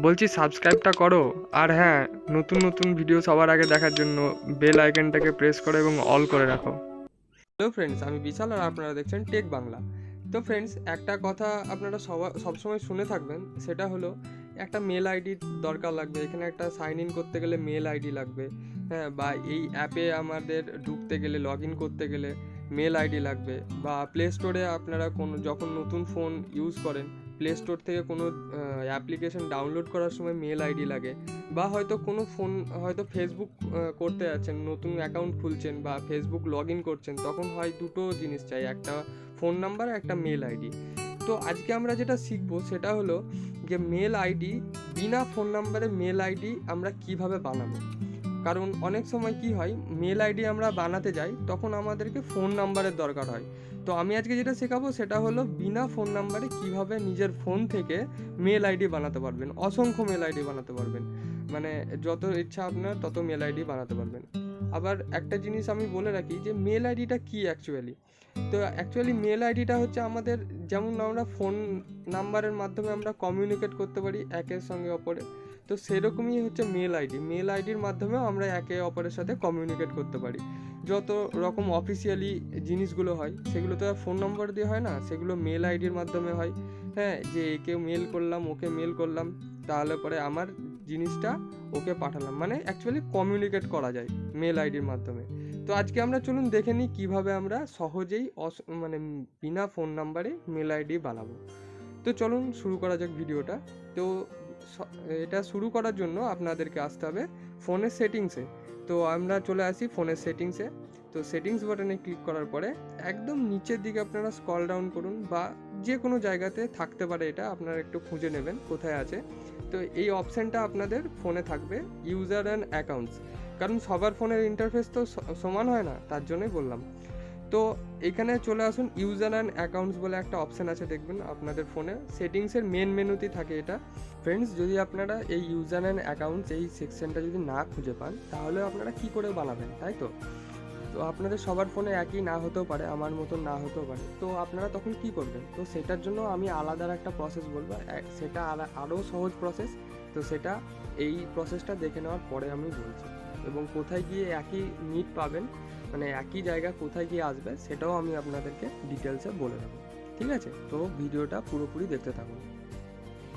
বলছি সাবস্ক্রাইবটা করো। আর হ্যাঁ, নতুন নতুন ভিডিও সবার আগে দেখার জন্য বেল আইকনটাকে প্রেস করো এবং অল করে রাখো। হ্যালো ফ্রেন্ডস, আমি বিশাল আর আপনারা দেখছেন টেক বাংলা। তো ফ্রেন্ডস, একটা কথা আপনারা সবসময় শুনে থাকবেন, সেটা হলো একটা মেল আইডি দরকার লাগবে। এখানে একটা সাইন ইন করতে গেলে মেল আইডি লাগবে, হ্যাঁ, বা এই অ্যাপে আমাদের ঢুকতে গেলে, লগ ইন করতে গেলে মেল আইডি লাগবে। বা প্লে স্টোরে আপনারা যখন নতুন ফোন ইউজ করেন, প্লে স্টোর থেকে কোনো অ্যাপ্লিকেশন ডাউনলোড করার সময় মেল আইডি লাগে। বা হয়তো কোনো ফোন, হয়তো ফেসবুক করতে যাচ্ছেন, নতুন অ্যাকাউন্ট খুলছেন বা ফেসবুক লগ ইন করছেন, তখন হয় দুটো জিনিস চাই, একটা ফোন নাম্বার, একটা মেল আইডি। তো আজকে আমরা যেটা শিখবো সেটা হলো যে মেল আইডি, বিনা ফোন নাম্বারে মেল আইডি আমরা কিভাবে বানাবো। কারণ অনেক সময় কি হয়, মেল আইডি আমরা বানাতে যাই, তখন আমাদেরকে ফোন নাম্বারের দরকার হয়। তো আমি আজকে যেটা শেখাবো সেটা হলো বিনা ফোন নাম্বারে কিভাবে নিজের ফোন থেকে মেল আইডি বানাতে পারবেন, অসংখ্য মেল আইডি বানাতে পারবেন। মানে যত ইচ্ছা আপনার তত মেল আইডি বানাতে পারবেন। আবার একটা জিনিস আমি বলে রাখি যে মেল আইডিটা কী অ্যাকচুয়ালি। তো অ্যাকচুয়ালি মেল আইডিটা হচ্ছে আমাদের, যেমন আমরা ফোন নাম্বারের মাধ্যমে আমরা কমিউনিকেট করতে পারি একের সঙ্গে অপরে, তো সেরকমই হচ্ছে মেল আইডি। মেল আইডির মাধ্যমেও আমরা একে অপরের সাথে কমিউনিকেট করতে পারি। যত রকম অফিসিয়ালি জিনিসগুলো হয় সেগুলো তো আর ফোন নম্বর দিয়ে হয় না, সেগুলো মেল আইডির মাধ্যমে হয়। হ্যাঁ, যে একে মেল করলাম, ওকে মেল করলাম, তাহলে পরে আমার জিনিসটা ওকে পাঠালাম, মানে অ্যাকচুয়ালি কমিউনিকেট করা যায় মেল আইডির মাধ্যমে। তো আজকে আমরা চলুন দেখে নিই কীভাবে আমরা সহজেই মানে বিনা ফোন নাম্বারে মেল আইডি বানাবো। তো চলুন শুরু করা যাক ভিডিওটা। তো এটা শুরু করার জন্য আপনাদেরকে আসতে হবে ফোনের সেটিংসে। তো আমরা চলে আসি ফোনের সেটিংসে। তো সেটিংস বাটনে ক্লিক করার পরে একদম নিচের দিকে আপনারা স্ক্রল ডাউন করুন, বা যে কোনো জায়গাতে থাকতে পারে, এটা আপনারা একটু খুঁজে নেবেন কোথায় আছে। তো এই অপশানটা আপনাদের ফোনে থাকবে, ইউজার অ্যান্ড অ্যাকাউন্টস। কারণ সবার ফোনের ইন্টারফেস তো সমান হয় না, তার জন্যই বললাম। তো এখানে চলে আসুন, ইউজার অ্যান্ড অ্যাকাউন্টস বলে একটা অপশান আছে, দেখবেন আপনাদের ফোনে সেটিংসের মেন মেনুতেই থাকে এটা। ফ্রেন্ডস, যদি আপনারা এই ইউজার অ্যান্ড অ্যাকাউন্টস এই সেকশনটা যদি না খুঁজে পান, তাহলে আপনারা কি করে বানাবেন, তাই তো? তো আপনাদের সবার ফোনে একই না হতেও পারে, আমার মতন না হতেও পারে। তো আপনারা তখন কি করবেন? তো সেটার জন্য আমি আলাদা একটা প্রসেস বলবো, সেটা আরও সহজ প্রসেস। তো সেটা, এই প্রসেসটা দেখে নেওয়ার পরে আমি বলছি, এবং কোথায় গিয়ে একই নিট পাবেন, মানে একই জায়গা কোথায় গিয়ে আসবে, সেটাও আমি আপনাদেরকে ডিটেলসে বলে দেবো। ঠিক আছে? তো ভিডিওটা পুরোপুরি দেখতে থাকুন।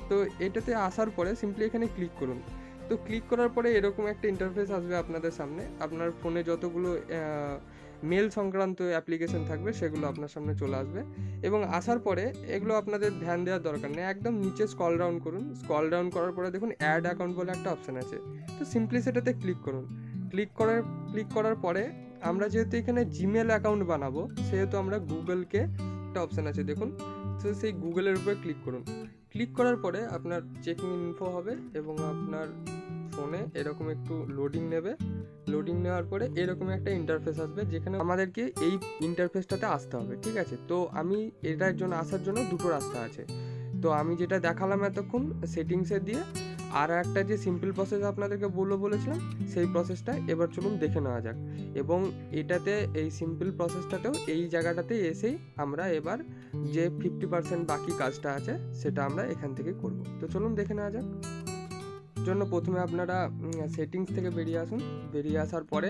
তো এটাতে আসার পরে সিম্পলি এখানে ক্লিক করুন। তো ক্লিক করার পরে এরকম একটা ইন্টারফেস আসবে আপনাদের সামনে। আপনার ফোনে যতগুলো মেল সংক্রান্ত অ্যাপ্লিকেশন থাকবে সেগুলো আপনার সামনে চলে আসবে, এবং আসার পরে এগুলো আপনাদের ধ্যান দেওয়ার দরকার নেই, একদম নিচে স্ক্রল ডাউন করুন। স্ক্রল ডাউন করার পরে দেখুন অ্যাড অ্যাকাউন্ট বলে একটা অপশান আছে। তো সিম্পলি সেটাতে ক্লিক করুন। ক্লিক করার পরে আমরা যেহেতু এখানে জিমেল অ্যাকাউন্ট বানাবো, সেহেতু আমরা গুগলকে একটা অপশান আছে দেখুন, তো সেই গুগলের উপরে ক্লিক করুন। ক্লিক করার পরে আপনার চেকিং ইনফো হবে, এবং আপনার ফোনে এরকম একটু লোডিং নেবে। লোডিং নেওয়ার পরে এরকম একটা ইন্টারফেস আসবে, যেখানে আমাদেরকে এই ইন্টারফেসটাতে আসতে হবে। ঠিক আছে? তো আমি এটার জন্য আসার জন্য দুটো রাস্তা আছে। তো আমি যেটা দেখালাম এতক্ষণ সেটিংসে দিয়ে, আর একটা যে সিম্পল প্রসেস আপনাদেরকে বলেছিলাম, সেই প্রসেসটা এবার চলুন দেখে নেওয়া যাক। এবং এটাতে, এই সিম্পল প্রসেসটাতেও এই জায়গাটাতে এসেই আমরা এবার যে 50% বাকি কাজটা আছে সেটা আমরা এখান থেকে করব। তো চলুন দেখে নেওয়া যাক। জন্য প্রথমে আপনারা সেটিংস থেকে বেরিয়ে আসুন। বেরিয়ে আসার পরে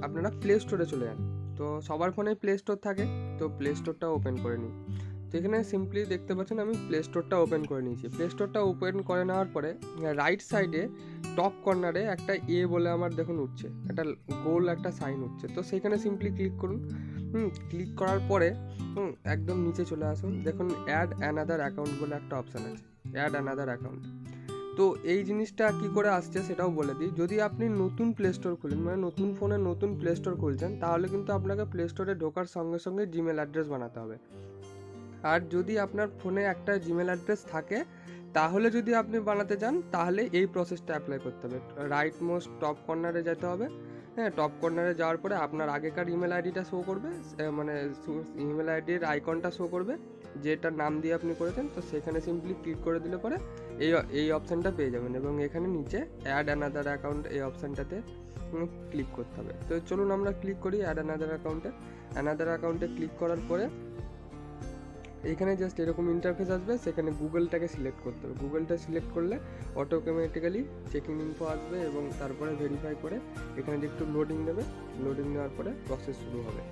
আপনারা প্লে স্টোরে চলে যান। তো সবার ফোনে প্লে স্টোর থাকে, তো প্লে স্টোরটা ওপেন করে নিই। তো এখানে সিম্পলি দেখতে পাচ্ছেন আমি প্লে স্টোরটা ওপেন করে নিয়েছি। প্লে স্টোরটা ওপেন করে নেওয়ার পরে রাইট সাইডে টপ কর্নারে একটা বলে আমার দেখুন উঠছে, একটা গোল একটা সাইন উঠছে। তো সেখানে সিম্পলি ক্লিক করুন। ক্লিক করার পরে একদম নিচে চলে আসুন, দেখুন অ্যাড অ্যানাদার অ্যাকাউন্ট বলে একটা অপশান আছে, অ্যাড অ্যানাদার অ্যাকাউন্ট। তো এই জিনিসটা কি করে আসছে সেটাও বলে দিই। যদি আপনি নতুন প্লে স্টোর খুলেন, মানে নতুন ফোনে নতুন প্লে স্টোর খুলছেন, তাহলে কিন্তু আপনাকে প্লে স্টোরে ঢোকার সঙ্গে সঙ্গে জিমেল অ্যাড্রেস বানাতে হবে। আর যদি আপনার ফোনে একটা জিমেল অ্যাড্রেস থাকে, তাহলে যদি আপনি বানাতে চান, তাহলে এই প্রসেসটা অ্যাপ্লাই করতে হবে। রাইট মোস্ট টপ কর্নারে যেতে হবে। হ্যাঁ, টপ কর্নারে যাওয়ার পরে আপনার আগেকার ইমেল আইডিটা শো করবে, মানে ইমেল আইডির আইকনটা শো করবে, যেটার নাম দিয়ে আপনি করেছেন। তো সেখানে সিম্পলি ক্লিক করে দিলে পরে এই অপশানটা পেয়ে যাবেন, এবং এখানে নিচে অ্যাড অ্যানাদার অ্যাকাউন্ট এই অপশানটাতে ক্লিক করতে হবে। তো চলুন আমরা ক্লিক করি অ্যাড অ্যানাদার অ্যাকাউন্টে। অ্যানাদার অ্যাকাউন্টে ক্লিক করার পরে এখানে জাস্ট এরকম ইন্টারফেস আসবে, সেখানে গুগলটাকে সিলেক্ট করতে হবে। গুগলটা সিলেক্ট করলে অটোমেটিক্যালি চেকিং ইনফো আসবে এবং তারপরে ভেরিফাই করে এখানে যে একটু লোডিং নেবে, লোডিং নেওয়ার পরে প্রসেস শুরু হবে।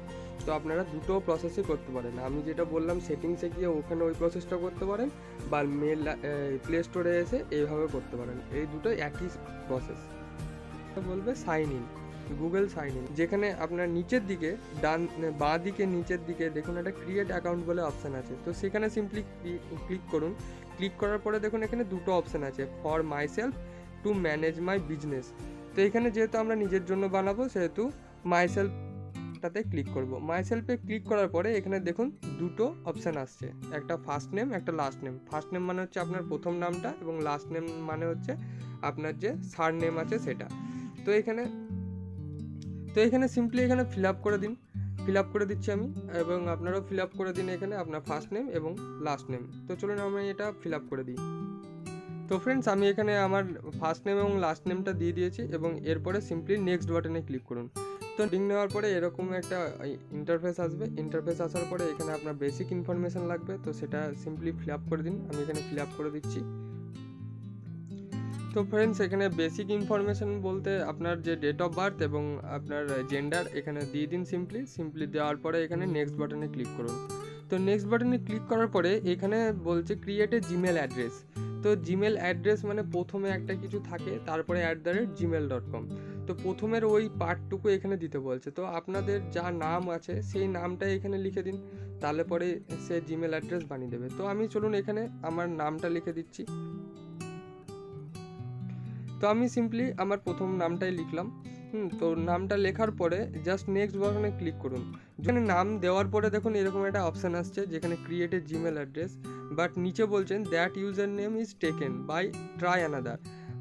তো আপনারা দুটো প্রসেসই করতে পারেন। আমি যেটা বললাম সেটিংসে গিয়ে ওখানে ওই প্রসেসটা করতে পারেন, বা মেল প্লে স্টোরে এসে এইভাবে করতে পারেন। এই দুটো একই প্রসেস। বলবে sign in, Google sign in, যেখানে আপনার নিচের দিকে বাঁ দিকে নিচের দিকে দেখুন একটা ক্রিয়েট অ্যাকাউন্ট বলে অপশান আছে। তো সেখানে সিম্পলি ক্লিক করুন। ক্লিক করার পরে দেখুন এখানে দুটো অপশান আছে, for my self, to manage my business. তো এখানে যেহেতু আমরা নিজের জন্য বানাবো সেহেতু মাই সেলফটাতে ক্লিক করব। মাই সেলফে ক্লিক করার পরে এখানে দেখুন দুটো অপশান আসছে, একটা ফার্স্ট নেম, একটা লাস্ট নেম। ফার্স্ট নেম মানে হচ্ছে আপনার প্রথম নামটা এবং লাস্ট নেম মানে হচ্ছে আপনার যে সার নেম আছে সেটা। তো এখানে সিম্পলি এখানে ফিল আপ করে দিন। ফিল আপ করে দিচ্ছি আমি, এবং আপনারাও ফিল আপ করে দিন এখানে আপনার ফার্স্ট নেম এবং লাস্ট নেম। তো চলুন আমি এটা ফিল আপ করে দিই। তো ফ্রেন্ডস, আমি এখানে আমার ফার্স্ট নেম এবং লাস্ট নেমটা দিয়ে দিয়েছি এবং এরপরে সিম্পলি নেক্সট বাটনে ক্লিক করুন। তো লিঙ্ক নেওয়ার পরে এরকম একটা ইন্টারফেস আসবে। ইন্টারফেস আসার পরে এখানে আপনার বেসিক ইনফরমেশান লাগবে, তো সেটা সিম্পলি ফিল আপ করে দিন। আমি এখানে ফিল আপ করে দিচ্ছি। তো ফ্রেন্ডস, এখানে বেসিক ইনফরমেশান বলতে আপনার যে ডেট অফ বার্থ এবং আপনার জেন্ডার এখানে দিয়ে দিন। সিম্পলি দেওয়ার পরে এখানে নেক্সট বাটনে ক্লিক করুন। তো নেক্সট বাটনে ক্লিক করার পরে এখানে বলছে ক্রিয়েট এ জিমেল অ্যাড্রেস। তো জিমেল অ্যাড্রেস মানে প্রথমে একটা কিছু থাকে, তারপরে @gmail.com। তো প্রথমের ওই পার্টটুকু এখানে দিতে বলছে। তো আপনাদের যা নাম আছে সেই নামটাই এখানে লিখে দিন, তাহলে পরে সে জিমেল অ্যাড্রেস বানিয়ে দেবে। তো আমি চলুন এখানে আমার নামটা লিখে দিচ্ছি। তো আমি সিম্পলি আমার প্রথম নামটাই লিখলাম। তো নামটা লেখার পরে জাস্ট নেক্সট বাটনে ক্লিক করুন। যেখানে নাম দেওয়ার পরে দেখুন এরকম একটা অপশান আসছে যেখানে create a Gmail address, but নিচে বলছেন that user name is taken by try another.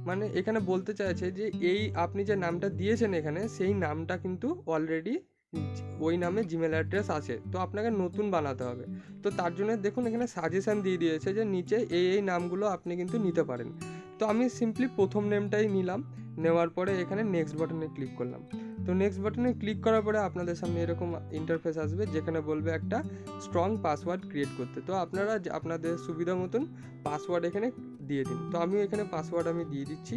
মানে এখানে বলতে চাইছে যে এই আপনি যে নামটা দিয়েছেন এখানে, সেই নামটা কিন্তু অলরেডি ওই নামে জিমেল অ্যাড্রেস আছে, তো আপনাকে নতুন বানাতে হবে। তো তার জন্য দেখুন এখানে সাজেশান দিয়ে দিয়েছে যে নিচে এই নামগুলো আপনি কিন্তু নিতে পারেন। তো আমি সিম্পলি প্রথম নেমটাই নিলাম। নেওয়ার পরে এখানে নেক্সট বাটনে ক্লিক করলাম। তো নেক্সট বাটনে ক্লিক করার পরে আপনাদের সামনে এরকম ইন্টারফেস আসবে যেখানে বলবে একটা স্ট্রং পাসওয়ার্ড ক্রিয়েট করতে। তো আপনারা আপনাদের সুবিধা মতন পাসওয়ার্ড এখানে দিয়ে দিন। তো আমিও এখানে পাসওয়ার্ড আমি দিয়ে দিচ্ছি।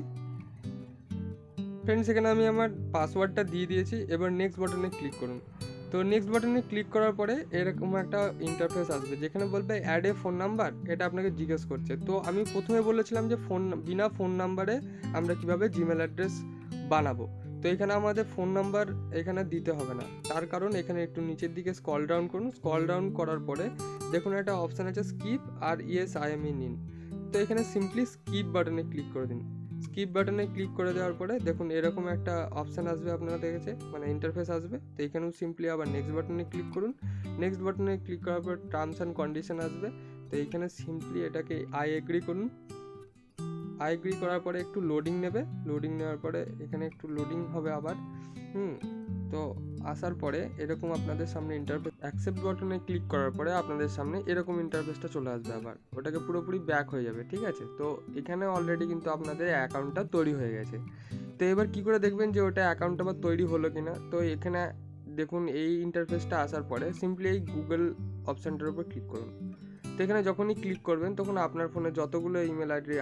ফ্রেন্ডস, এখানে আমি আমার পাসওয়ার্ডটা দিয়ে দিয়েছি। এবার নেক্সট বাটনে ক্লিক করুন। তো নেক্সট বাটনে ক্লিক করার পরে এরকম একটা ইন্টারফেস আসবে যেখানে বলবে অ্যাড এ ফোন নাম্বার। এটা আপনাকে জিজ্ঞেস করছে। তো আমি প্রথমে বলেছিলাম যে বিনা ফোন নাম্বারে আমরা কিভাবে জিমেল অ্যাড্রেস বানাবো। তো এখানে আমাদের ফোন নাম্বার এখানে দিতে হবে না, তার কারণ এখানে একটু নিচের দিকে স্ক্রল ডাউন করুন। স্ক্রল ডাউন করার পরে দেখুন একটা অপশান আছে স্কিপ আর ইয়েস আই এম ইন। তো এখানে সিম্পলি স্কিপ বাটনে ক্লিক করে দিন। স্কিপ বাটনে ক্লিক করে দেওয়ার পরে দেখুন এরকম একটা অপশান আসবে, আপনারা দেখেছে মানে ইন্টারফেস আসবে। তো এখানেও সিম্পলি আবার নেক্সট বাটনে ক্লিক করুন। নেক্সট বাটনে ক্লিক করার পর টার্মস অ্যান্ড কন্ডিশন আসবে। তো এইখানে সিম্পলি এটাকে আই এগ্রি করুন। আই এগ্রি করার পরে একটু লোডিং নেবে। লোডিং নেওয়ার পরে এখানে একটু লোডিং হবে আবার। তো আসার পরে এরকম আপনাদের সামনে ইন্টারফেস, অ্যাকসেপ্ট বাটনে ক্লিক করার পরে আপনাদের সামনে এরকম ইন্টারফেসটা চলে আসবে। আবার ওটাকে পুরোপুরি ব্যাক হয়ে যাবে, ঠিক আছে। তো এখানে অলরেডি কিন্তু আপনাদের অ্যাকাউন্টটা তৈরি হয়ে গেছে। তো এবার কি করে দেখবেন যে ওটা অ্যাকাউন্ট আবার তৈরি হলো কিনা? তো এখানে দেখুন এই ইন্টারফেসটা আসার পরে সিম্পলি এই গুগল অপশানটার উপর ক্লিক করুন। তো এখানে যখনই ক্লিক করবেন তখন আপনার ফোনে যতগুলো ইমেল আইডি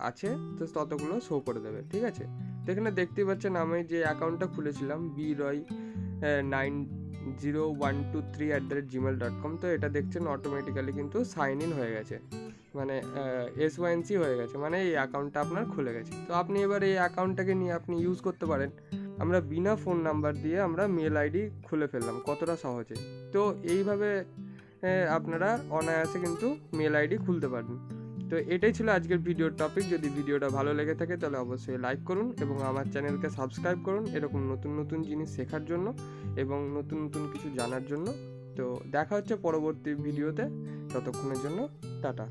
আছে তো ততগুলো শো করে দেবে, ঠিক আছে। তো এখানে দেখতেই পাচ্ছেন আমি যে অ্যাকাউন্টটা খুলেছিলাম BRoy90123@gmail.com। তো এটা দেখছেন অটোমেটিক্যালি কিন্তু সাইন ইন হয়ে গেছে, মানে SYNC হয়ে গেছে, মানে এই অ্যাকাউন্টটা আপনার খুলে গেছে। তো আপনি এবার এই অ্যাকাউন্টটাকে নিয়ে আপনি ইউজ করতে পারেন। আমরা বিনা ফোন নাম্বার দিয়ে আমরা মেল আইডি খুলে ফেললাম কতটা সহজে। তো এইভাবে আপনারা অনায়াসে কিন্তু মেল আইডি খুলতে পারবেন। তো এটাই ছিল আজকের ভিডিওর টপিক। যদি ভিডিওটা ভালো লেগে থাকে তাহলে অবশ্যই লাইক করুন এবং আমার চ্যানেলকে সাবস্ক্রাইব করুন এরকম নতুন নতুন জিনিস শেখার জন্য এবং নতুন নতুন কিছু জানার জন্য। তো দেখা হচ্ছে পরবর্তী ভিডিওতে, ততক্ষণের জন্য টাটা।